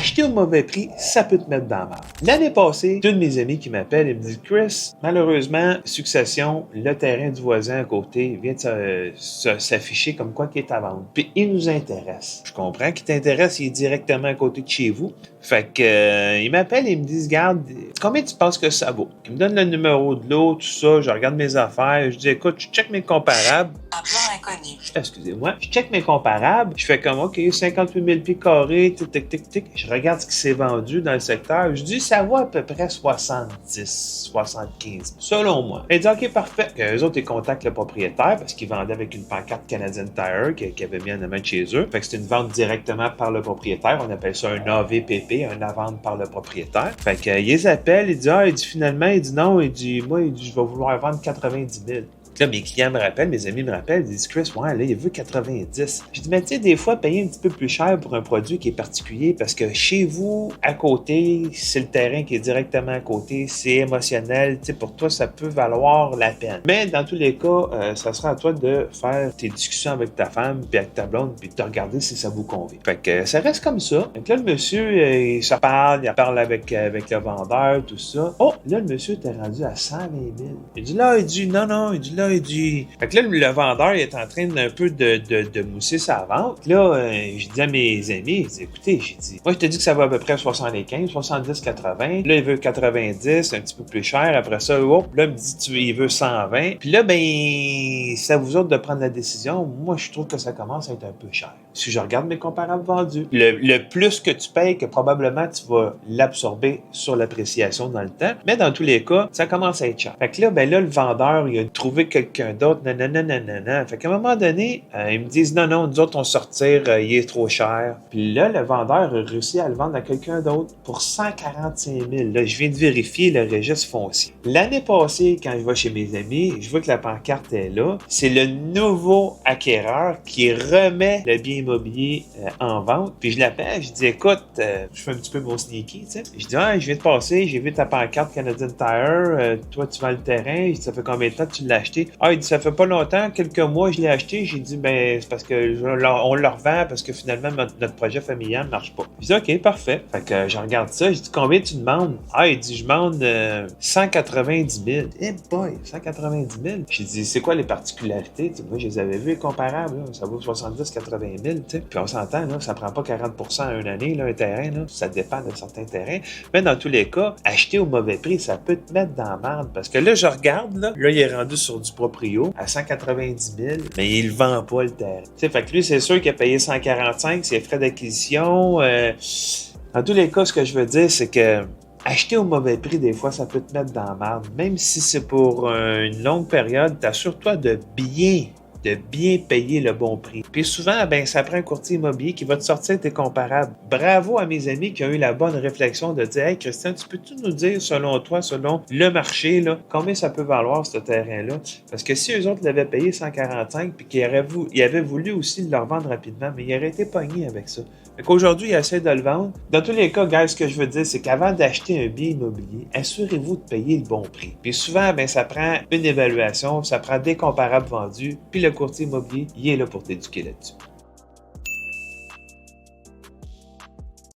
acheter au mauvais prix, ça peut te mettre dans la merde. L'année passée, une de mes amis qui m'appelle et me dit « Chris, malheureusement, succession, le terrain du voisin à côté vient de s'afficher comme quoi qu'il est à vendre. Puis il nous intéresse. Je comprends qu'il t'intéresse, il est directement à côté de chez vous. Fait que il m'appelle et il me dit « Regarde, combien tu penses que ça vaut? » Il me donne le numéro de l'eau, tout ça, je regarde mes affaires, je dis « Écoute, je check mes comparables. » Inconnu. Excusez-moi. Je check mes comparables. Je fais comme, OK, 58 000 pieds carrés, tic. Je regarde ce qui s'est vendu dans le secteur. Je dis, ça vaut à peu près 70, 75, selon moi. Il dit, OK, parfait. Eux autres, ils contactent le propriétaire parce qu'ils vendaient avec une pancarte Canadian Tire qu'ils avaient mis en amont chez eux. Fait que c'est une vente directement par le propriétaire. On appelle ça un AVPP, un à-vente par le propriétaire. Fait que, ils les appellent. Il dit, finalement, il dit non. Il dit, moi, je vais vouloir vendre 90 000. Là, mes clients me rappellent, mes amis me rappellent, ils disent « Chris, ouais, là, il veut 90. » Je dis « Mais tu sais, des fois, payer un petit peu plus cher pour un produit qui est particulier parce que chez vous, à côté, c'est le terrain qui est directement à côté, c'est émotionnel, tu sais, pour toi, ça peut valoir la peine. Mais dans tous les cas, ça sera à toi de faire tes discussions avec ta femme puis avec ta blonde puis de regarder si ça vous convient. » Fait que ça reste comme ça. Fait que là, le monsieur, il parle avec le vendeur, tout ça. Oh, là, le monsieur était rendu à 120 000. Il dit là, il dit... Fait que là, le vendeur, il est en train d'un peu de mousser sa vente. Là, je dis à mes amis, je dis, écoutez, j'ai dit, moi, je te dis que ça va à peu près 75, 70, 80. Là, il veut 90, un petit peu plus cher. Après ça, hop, là, il me dit, il veut 120. Puis là, ben, c'est à vous autres de prendre la décision. Moi, je trouve que ça commence à être un peu cher. Si je regarde mes comparables vendus, le plus que tu payes, que probablement tu vas l'absorber sur l'appréciation dans le temps. Mais dans tous les cas, ça commence à être cher. Fait que là, ben là, le vendeur, il a trouvé quelqu'un d'autre, nanana. Fait qu'à un moment donné, ils me disent, non, nous autres, on sortir, il est trop cher. Puis là, le vendeur a réussi à le vendre à quelqu'un d'autre pour 145 000. Là, je viens de vérifier le registre foncier. L'année passée, quand je vais chez mes amis, je vois que la pancarte est là. C'est le nouveau acquéreur qui remet le bien immobilier en vente. Puis je l'appelle, je dis, écoute, je fais un petit peu mon sneaky, tu sais. Je dis, je viens de passer, j'ai vu ta pancarte Canadian Tire, toi, tu vends le terrain. Ça fait combien de temps que tu l'as acheté? Il dit, ça fait pas longtemps, quelques mois, je l'ai acheté. J'ai dit, ben, c'est parce que on le revend parce que finalement, notre projet familial ne marche pas. Je dis, OK, parfait. Fait que je regarde ça. Je dis, combien tu demandes? Il dit, je demande 190 000. Eh boy, 190 000. J'ai dit, c'est quoi les particularités? T'sais, moi, je les avais vues comparables. Là. Ça vaut 70, 80 000. T'sais. Puis on s'entend, là, ça prend pas 40% à une année, là, un terrain. Là. Ça dépend de certains terrains. Mais dans tous les cas, acheter au mauvais prix, ça peut te mettre dans la merde. Parce que là, je regarde, là, il est rendu sur du proprio à 190 000, mais il vend pas le terrain. T'sais, fait que lui, c'est sûr qu'il a payé 145, ses frais d'acquisition. Dans tous les cas, ce que je veux dire, c'est que acheter au mauvais prix, des fois, ça peut te mettre dans la merde. Même si c'est pour une longue période, t'assure-toi de bien payer le bon prix. Puis souvent, ben, ça prend un courtier immobilier qui va te sortir tes comparables. Bravo à mes amis qui ont eu la bonne réflexion de dire « Hey, Christian, tu peux-tu nous dire, selon toi, selon le marché, là, combien ça peut valoir, ce terrain-là? » Parce que si eux autres l'avaient payé 145 puis qu'ils avaient voulu aussi le revendre rapidement, mais ils auraient été pognés avec ça. Fait qu'aujourd'hui, ils essaient de le vendre. Dans tous les cas, guys, ce que je veux dire, c'est qu'avant d'acheter un bien immobilier, assurez-vous de payer le bon prix. Puis souvent, ben, ça prend une évaluation, ça prend des comparables vendus, puis le courtier immobilier, il est là pour t'éduquer là-dessus.